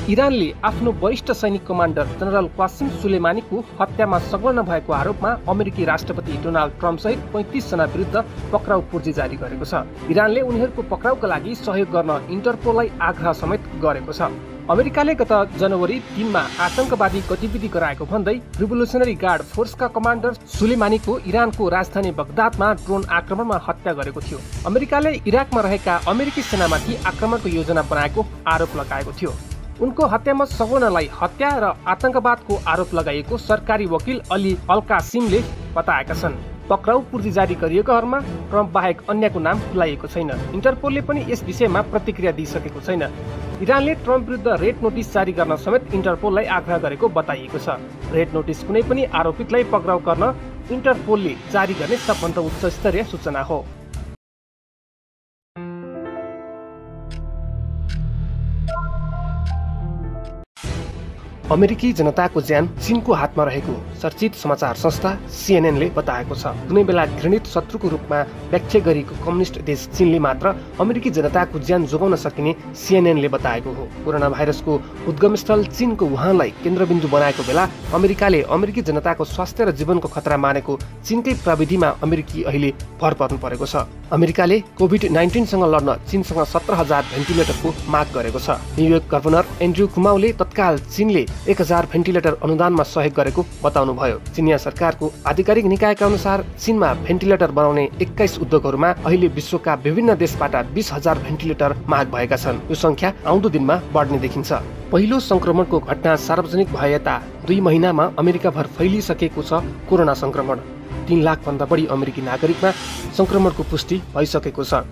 इरानले आफ्नो वरिष्ठ सैनिक कमान्डर जनरल क्वासिम सुलेमानीको हत्यामा संलग्न भएको आरोपमा अमेरिकी राष्ट्रपति डोनाल्ड ट्रम्प सहित 35 जना विरुद्ध पक्राउ पूर्जी जारी गरेको छ। इरानले उनीहरूको पक्राउका लागि सहयोग गर्न इन्टरपोललाई आग्रह समेत गरेको छ। अमेरिकाले गत जनवरी 3 मा आतंकवादी गतिविधि गराएको भन्दै रिभोल्युसनरी गार्ड फोर्सका कमान्डर सुलेमानीको इरानको राजधानी बगदादमा ड्रोन आक्रमणमा हत्या गरेको थियो। अमेरिकाले इराकमा रहेका अमेरिकी सेनामाथि आक्रमणको योजना बनाएको आरोप लगाएको थियो। उनको हत्यामा संलग्नलाई हत्या र आतंकवादको आरोप लगाइएको सरकारी वकिल अली अल कासिमले बताएका छन्। पक्राउ पूर्जी जारी गरिएकाहरूमा ट्रम्प बाहेक अन्यको नाम खुलाइएको छैन। इन्टरपोलले पनि यस विषयमा प्रतिक्रिया दिइसकेको छैन। इरानले ट्रम्प विरुद्ध रेड नोटिस जारी गर्न समेत इन्टरपोललाई आग्रह गरेको बताइएको छ। रेड नोटिस कुनै पनि आरोपितलाई पक्राउ गर्न इन्टरपोलले जारी गर्ने सबभन्दा उच्च स्तरीय सूचना हो। अमेरिकी जनताको ज्यान चीनको हातमा रहेको चर्चित समाचार संस्था सीएनएनले बताएको छ। कुनै बेला घृणित शत्रुको रूपमा व्याख्या गरिएको कम्युनिस्ट देश चीनले मात्र अमेरिकी जनताको ज्यान जोगाउन सकिने सीएनएनले बताएको हो। कोरोना भाइरसको उद्गमस्थल चीनको वुहानलाई केन्द्रबिन्दु बनाएको बेला अमेरिकाले अमेरिकी जनताको स्वास्थ्य र जीवनको खतरा मानेको चीनकै प्रविधिमा अमेरिकी अहिले भर पर्नु परेको छ। अमेरिकाले कोभिड-19 सँग लड्न चीनसँग 17,000 भेन्टिलेटरको माग गरेको छ। न्युयोर्क गभर्नर एन्ड्रयू कुमाउले तत्काल चीनले 1,000 भेन्टिलेटर अनुदानमा सहयोग गरेको बताउनु भयो। चिनिया सरकारको आधिकारिक निकायका अनुसार चीनमा भेन्टिलेटर बनाउने 21 उद्योगहरूमा अहिले विश्वका विभिन्न देशबाट 20,000 भेन्टिलेटर माग भएका छन्। यो संख्या आउँदो दिनमा बढ्ने देखिन्छ। पहिलो संक्रमणको घटना सार्वजनिक भए यता 2 महिनामा अमेरिकाभर फैलिसकेको छ कोरोना संक्रमण। 3 लाख भन्दा बढी अमेरिकी नागरिकमा संक्रमणको पुष्टि भइसकेको छ।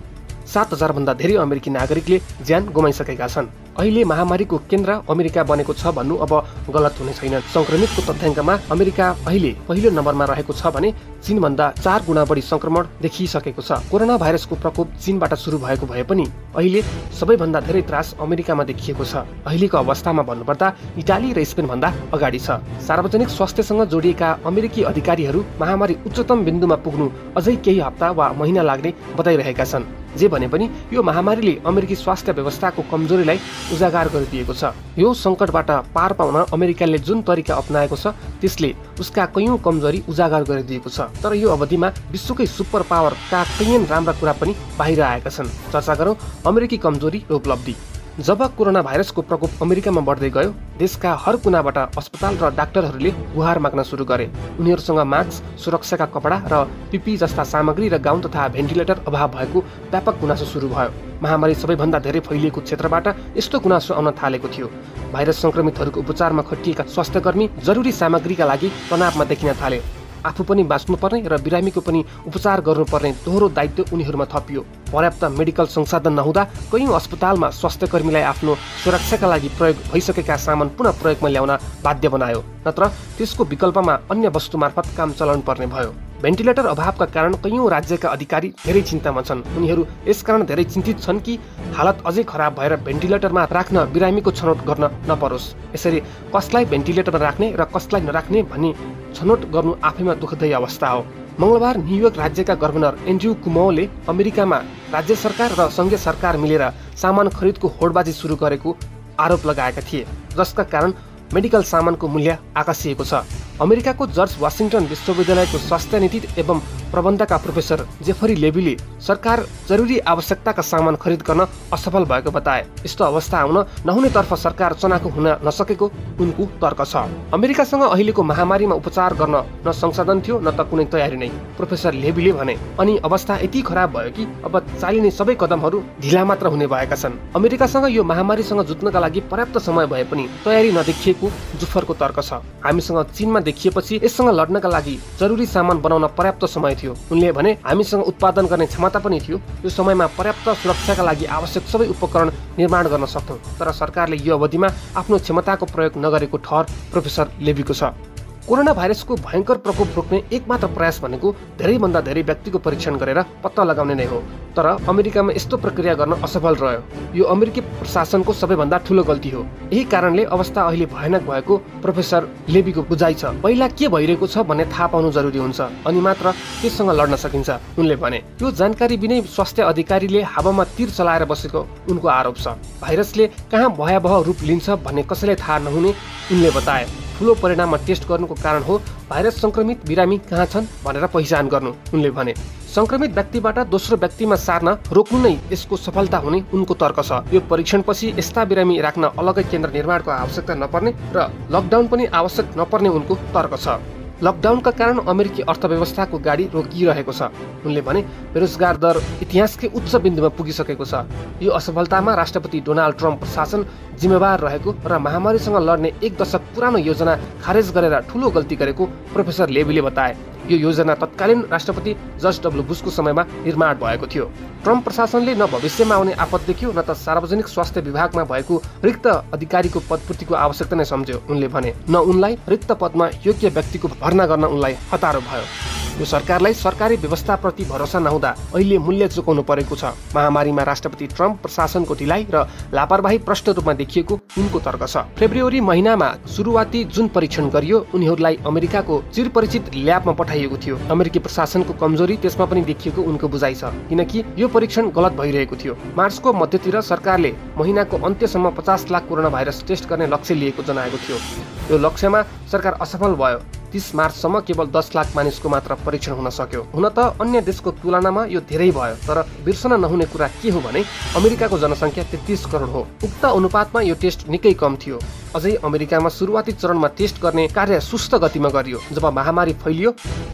7,000 भन्दा धेरै अमेरिकी नागरिकले ज्यान गुमाइसकेका छन्। अहिले महामारीको केन्द्र अमेरिका बनेको छ भन्नु अब गलत हुने छैन। संक्रमितको तथ्याङ्कमा अमेरिका अहिले पहिलो नम्बरमा रहेको छ भने चीनभन्दा 4 गुणा बढी संक्रमण देखिसकेको छ। कोरोना भाइरसको प्रकोप चीनबाट सुरु भएको भए पनि अहिले सबैभन्दा धेरै त्रास अमेरिकामा देखिएको छ। अहिलेको अवस्थामा भन्नुपर्दा इटाली र स्पेन भन्दा अगाडि छ। सार्वजनिक स्वास्थ्यसँग जोडिएका अमेरिकी अधिकारीहरू महामारी उच्चतम बिन्दुमा पुग्नु अझै केही हप्ता वा महिना लाग्ने बताइरहेका छन्। जे भने पनि यो महामारीले अमेरिकी स्वास्थ्य व्यवस्थाको कमजोरीलाई उजागर गरिदिएको छ। यो सङ्कटबाट पार पाउन अमेरिकाले जुन तरिका अपनाएको छ त्यसले उसका कैयौं कमजोरी उजागर गरिदिएको छ। तर यो अवधिमा विश्वकै सुपर पावरका कैयौं राम्रा कुरा पनि बाहिर आएका छन्। चर्चा गरौँ अमेरिकी कमजोरी र उपलब्धि। जब कोरोना भाइरसको प्रकोप अमेरिकामा बढ्दै गयो देशका हर कुनाबाट अस्पताल र डाक्टरहरूले गुहार माग्न सुरु गरे। उनीहरूसँग मास्क, सुरक्षाका कपडा र पिपी जस्ता सामग्री र गाउन तथा भेन्टिलेटर अभाव भएको व्यापक गुनासो सुरु भयो। महामारी सबैभन्दा धेरै फैलिएको क्षेत्रबाट यस्तो गुनासो आउन थालेको थियो। भाइरस संक्रमितहरूको उपचारमा खटिएका स्वास्थ्यकर्मी जरुरी सामग्रीका लागि तनावमा देखिन थाले। आफू पनि बाँच्नुपर्ने र बिरामीको पनि उपचार गर्नुपर्ने दोहोरो दायित्व उनीहरूमा थपियो। पर्याप्त मेडिकल संसाधन नहुँदा कैयौं अस्पतालमा स्वास्थ्यकर्मीलाई आफ्नो सुरक्षाका लागि प्रयोग भइसकेका सामान पुनः प्रयोगमा ल्याउन बाध्य बनायो। नत्र त्यसको विकल्पमा अन्य वस्तु मार्फत काम चलाउनु पर्ने भयो। भेन्टिलेटर अभावका कारण कैयौं राज्यका अधिकारी धेरै चिन्तामा छन्। उनीहरू यसकारण धेरै चिन्तित छन् कि हालत अझै खराब भएर भेन्टिलेटरमा राख्न बिरामीको छनौट गर्न नपरोस्। यसरी कसलाई भेन्टिलेटरमा राख्ने र कसलाई नराख्ने भनी छनौट गर्नु आफैमा दुःखदायी अवस्था हो। मंगलबार न्युयोर्क राज्यका गभर्नर एन्ड्रयू कुमाउले अमेरिकामा राज्य सरकार र संघीय सरकार मिलेर सामान खरिदको होडबाजी सुरु गरेको आरोप लगाएका थिए, जसका कारण मेडिकल सामानको मूल्य आकाशिएको छ। अमेरिकाको जर्ज वाशिंटन विश्वविद्यालयको स्वास्थ्य नीति एवं प्रबन्धका प्रोफेसर जेफरी लेबीले सरकार जरुरी आवश्यकताका सामान खरिद गर्न असफल भएको बताए। यस्तो अवस्था आउन नहुनेतर्फ सरकार चनाखो हुन नसकेको उनको तर्क छ। अमेरिकासँग अहिलेको महामारीमा उपचार गर्न न संसाधन थियो न त कुनै तयारी नै, प्रोफेसर लेबीले भने। अनि अवस्था यति खराब भयो कि अब चालिने सबै कदमहरू ढिला मात्र हुने भएका छन्। अमेरिकासँग यो महामारीसँग जुझ्नका लागि पर्याप्त समय भए पनि तयारी नदेखिएको जुफरको तर्क छ। हामीसँग चीनमा देखिएपछि यससँग लड्नका लागि जरुरी सामान बनाउन पर्याप्त समय थियो। उनले भने हामीसँग उत्पादन गर्ने क्षमता पनि थियो। यो समयमा पर्याप्त सुरक्षाका लागि आवश्यक सबै उपकरण निर्माण गर्न सक्थ्यौं। तर सरकारले यो अवधिमा आफ्नो क्षमताको प्रयोग नगरेको ठहर प्रोफेसर लेबीको छ। कोरोना भाइरसको भयंकर प्रकोप रोक्ने एकमात्र प्रयास भनेको धेरैभन्दा धेरै व्यक्तिको परीक्षण गरेर पत्ता लगाउने नै हो। तर अमेरिकामा यस्तो प्रक्रिया गर्न असफल रह्यो। यो अमेरिकी प्रशासनको सबैभन्दा ठूलो गल्ती हो। यही कारणले अवस्था अहिले भयानक भएको प्रोफेसर लेबीको बुझाइ छ। पहिला के भइरहेको छ भन्ने थाहा पाउनु जरुरी हुन्छ, अनि मात्र त्यससँग लड्न सकिन्छ, उनले भने। यो जानकारी बिनै स्वास्थ्य अधिकारीले हावामा तीर चलाएर बसेको उनको आरोप छ। भाइरसले कहाँ भयावह रूप लिन्छ भन्ने कसैलाई थाहा नहुने उनले बताए। ठूलो परिणाममा टेस्ट गर्नुको कारण हो भाइरस संक्रमित बिरामी कहाँ छन् भनेर पहिचान गर्नु, उनले भने। संक्रमित व्यक्तिबाट दोस्रो व्यक्तिमा सार्न रोक्नु नै यसको सफलता हुने उनको तर्क छ। यो परीक्षणपछि यस्ता बिरामी राख्न अलग्गै केन्द्र निर्माणको आवश्यकता नपर्ने र लकडाउन पनि आवश्यक नपर्ने उनको तर्क छ। लकडाउनका कारण अमेरिकी अर्थव्यवस्थाको गाडी रोकिरहेको छ, उनले भने। बेरोजगार दर इतिहासकै उच्च बिन्दुमा पुगिसकेको छ। यो असफलतामा राष्ट्रपति डोनाल्ड ट्रम्प प्रशासन जिम्मेवार रहेको र महामारीसँग लड्ने 1 दशक पुरानो योजना खारेज गरेर ठूलो गल्ती गरेको प्रोफेसर लेबीले बताए। यो योजना तत्कालीन राष्ट्रपति जर्ज डब्ल्यू बुशको समयमा निर्माण भएको थियो। ट्रम्प प्रशासनले न भविष्यमा आउने आपत देख्यो, न त सार्वजनिक स्वास्थ्य विभागमा भएको रिक्त अधिकारीको पदपूर्तिको आवश्यकता नै सम्झ्यो, उनले भने। न उनलाई रिक्त पदमा योग्य व्यक्तिको भर्ना गर्न उनलाई हतारो भयो। यो सरकारलाई सरकारी व्यवस्थाप्रति भरोसा नहुँदा अहिले मूल्य चुकाउनु परेको छ। महामारीमा राष्ट्रपति ट्रम्प प्रशासनको ढिलाइ र लापरवाही प्रष्ट रूपमा देखिएको उनको तर्क छ। फेब्रुअरी महिनामा सुरुवाती जुन परीक्षण गरियो उनीहरूलाई अमेरिकाको चिरपरिचित ल्याबमा पठाइएको थियो। अमेरिकी प्रशासनको कमजोरी त्यसमा पनि देखिएको उनको बुझाइ छ, किनकि यो परीक्षण गलत भइरहेको थियो। मार्चको मध्यतिर सरकारले महिनाको अन्त्यसम्म 50 लाख कोरोना भाइरस टेस्ट गर्ने लक्ष्य लिएको जनाएको थियो। यो लक्ष्यमा सरकार असफल भयो। 30 मार्चसम्म केवल 10 लाख मानिसको मात्र परीक्षण हुन सक्यो। हुन त अन्य देशको तुलनामा यो धेरै भयो, तर बिर्सन नहुने कुरा के हो भने अमेरिकाको जनसङ्ख्या 33 करोड हो। उक्त अनुपातमा यो टेस्ट निकै कम थियो। अझै अमेरिकामा सुरुवाती चरणमा टेस्ट गर्ने कार्य सुस्त गतिमा गरियो। जब महामारी फैलियो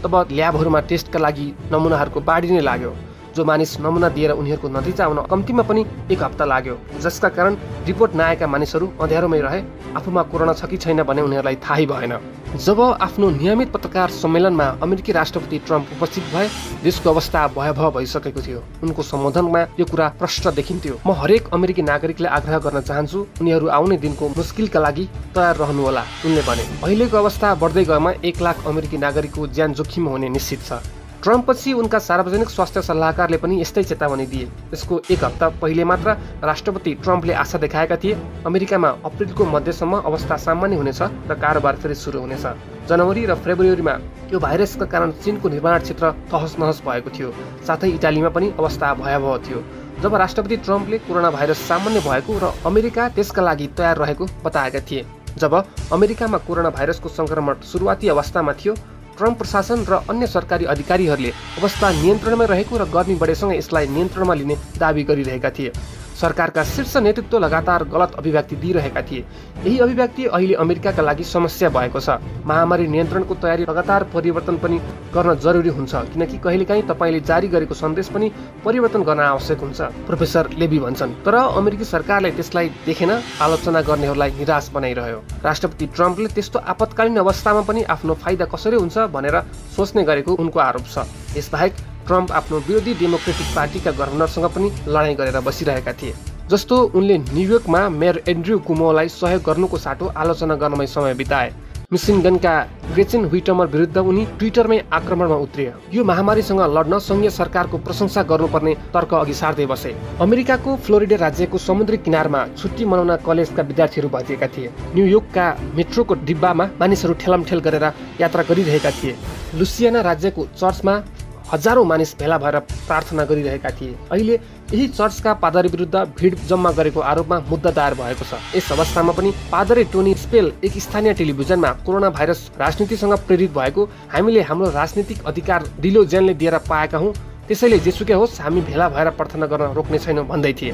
तब ल्याबहरूमा टेस्टका लागि नमुनाहरूको बाढी नै लाग्यो। जो मानिस नमुना दिएर उनीहरूको नतिजा आउन कम्तीमा पनि 1 हप्ता लाग्यो, जसका कारण रिपोर्ट नआएका मानिसहरू अँध्यारोमै रहे। आफूमा कोरोना छ कि छैन भने उनीहरूलाई थाहै भएन। जब आफ्नो नियमित पत्रकार सम्मेलनमा अमेरिकी राष्ट्रपति ट्रम्प उपस्थित भए, देशको अवस्था भयावह भइसकेको थियो। उनको सम्बोधनमा यो कुरा प्रष्ट देखिन्थ्यो। म हरेक अमेरिकी नागरिकले आग्रह गर्न चाहन्छु, उनीहरू आउने दिनको मुस्किलका लागि तयार रहनुहोला, उनले भने। अहिलेको अवस्था बढ्दै गएमा 1 लाख अमेरिकी नागरिकको ज्यान जोखिम हुने निश्चित छ। ट्रम्पपछि उनका सार्वजनिक स्वास्थ्य सल्लाहकारले पनि यस्तै चेतावनी दिए। यसको 1 हप्ता पहिले मात्र राष्ट्रपति ट्रम्पले आशा देखाएका थिए अमेरिकामा अप्रिलको मध्यसम्म अवस्था सामान्य हुनेछ र कारोबार फेरि सुरु हुनेछ। जनवरी र फेब्रुअरीमा यो भाइरसका कारण चीनको निर्माण क्षेत्र तहस-नहस भएको थियो। साथै इटालीमा पनि अवस्था भयावह थियो। जब राष्ट्रपति ट्रम्पले कोरोना भाइरस सामान्य भएको र अमेरिका त्यसका लागि तयार रहेको बताएका थिए। जब अमेरिकामा कोरोना भाइरसको संक्रमण सुरुवाती अवस्थामा थियो, ट्रम्प प्रशासन र अन्य सरकारी अधिकारीहरूले अवस्था नियन्त्रणमा रहेको र गर्मी बढेसँगै यसलाई नियन्त्रणमा लिने दाबी गरिरहेका थिए। सरकारका शीर्ष नेतृत्व लगातार गलत अभिव्यक्ति दिइरहेका थिए। यही अभिव्यक्ति अहिले अमेरिकाका लागि समस्या भएको छ। महामारी नियन्त्रणको तयारी लगातार परिवर्तन पनि गर्न जरुरी हुन्छ, किनकि कहिलेकाहीँ तपाईँले जारी गरेको सन्देश पनि परिवर्तन गर्न आवश्यक हुन्छ, प्रोफेसर लेबी भन्छन्। तर अमेरिकी सरकारले त्यसलाई देखेन, आलोचना गर्नेहरूलाई निराश बनाइरह्यो। राष्ट्रपति ट्रम्पले त्यस्तो आपतकालीन अवस्थामा पनि आफ्नो फाइदा कसरी हुन्छ भनेर सोच्ने गरेको उनको आरोप छ। यसबाहेक ट्रम्प आफ्नो विरोधी डेमोक्रेटिक पार्टीका गभर्नरसँग पनि लडाईँ गरेर बसिरहेका थिए। जस्तो उनले न्युयोर्कमा मेयर एन्ड्रयू कुमोलाई सहयोग गर्नुको साटो आलोचना गर्नमै समय बिताए। मिशिगनका ग्रेचेन व्हिटमर विरुद्ध उनी ट्विटरमै आक्रमणमा उत्रिए। यो महामारीसँग लड्न संघीय सरकारको प्रशंसा गर्नुपर्ने तर्क अघि सार्दै बसे। अमेरिकाको फ्लोरिडा राज्यको समुद्री किनारमा छुट्टी मनाउन कलेजका विद्यार्थीहरू भएका थिए। न्युयोर्कका मेट्रोको डिब्बामा मानिसहरू ठेलमठेल गरेर यात्रा गरिरहेका थिए। लुसियाना राज्यको चर्चमा हजारौं मानिस भेला भएर प्रार्थना गरिरहेका थिए। अहिले यही चर्चका पादरी विरुद्ध भिड जम्मा गरेको आरोपमा मुद्दा दायर भएको छ। यस अवस्थामा पनि पादरी टोनी स्पेल एक स्थानीय टेलिभिजनमा कोरोना भाइरस राजनीतिसँग प्रेरित भएको, हामीले हाम्रो राजनीतिक अधिकार दिलो ज्यानले दिएर पाएका हौं, त्यसैले जेसुकै होस् हामी भेला भएर प्रार्थना गर्न रोक्ने छैनौं भन्दै थिए।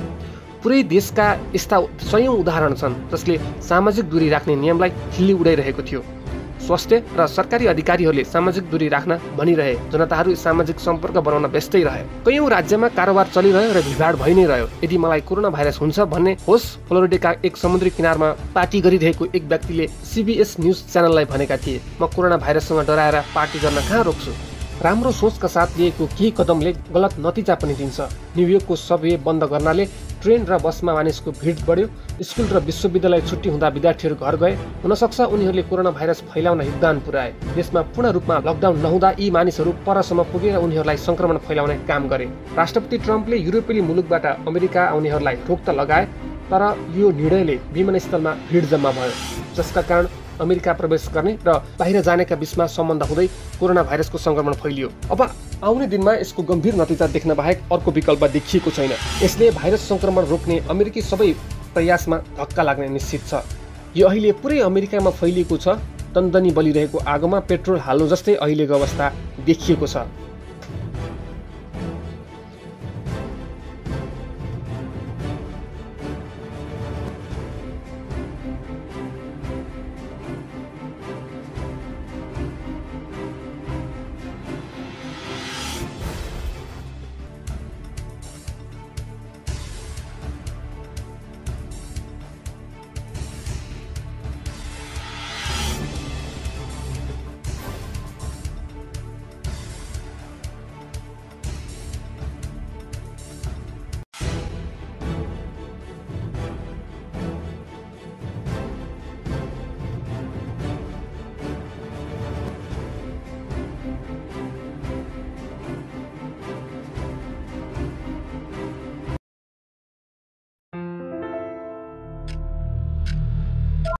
पुरै देशका यस्ता सयौं उदाहरण छन् जसले सामाजिक दूरी राख्ने नियमलाई खिल्ली उडाइरहेको थियो। स्वास्थ्य र सरकारी अधिकारीहरूले सामाजिक दूरी राख्न भनिरहे, जनताहरू सामाजिक सम्पर्क बनाउन व्यस्तै रहे। कयौं राज्यमा कारोबार चलिरह्यो र भिडभाड भइ नै रह्यो। यदि मलाई कोरोना भाइरस हुन्छ भन्ने होस्, फ्लोरिडाका एक समुद्री किनारमा पार्टी गरिरहेको एक व्यक्तिले CBS न्यूज च्यानललाई भनेका थिए, म कोरोना भाइरससँग डराएर पार्टी गर्न कहाँ रोक्छु। राम्रो सोचका साथ लिएको केही कदमले गलत नतिजा पनि दिन्छ। न्युयोर्कको सबवे बन्द गर्नाले ट्रेन र बसमा मानिसको भिड बढ्यो, स्कुल र विश्वविद्यालय छुट्टी हुँदा विद्यार्थीहरू घर गए। हुनसक्छ उनीहरूले कोरोना भाइरस फैलाउन योगदान पुर्याए। देशमा पूर्ण रूपमा लकडाउन नहुँदा यी मानिसहरू परसम्म पुगेर उनीहरूलाई संक्रमण फैलाउने काम गरे। राष्ट्रपति ट्रम्पले युरोपेली मुलुकबाट अमेरिका आउनेहरूलाई रोक त लगाए, तर यो निर्णयले विमानस्थलमा भिड जम्मा भयो, जसका कारण अमेरिका प्रवेश गर्ने र बाहिर जानेका बीचमा सम्बन्ध हुँदै कोरोना भाइरसको संक्रमण फैलियो। अब आउने दिनमा यसको गम्भीर नतिजा देख्न बाहेक अर्को विकल्प देखिएको छैन। यसले भाइरस संक्रमण रोक्ने अमेरिकी सबै प्रयासमा धक्का लाग्ने निश्चित छ। यो अहिले पुरै अमेरिकामा फैलिएको छ। दन्दनी बलिरहेको आगोमा पेट्रोल हाल्नु जस्तै अहिलेको अवस्था देखिएको छ।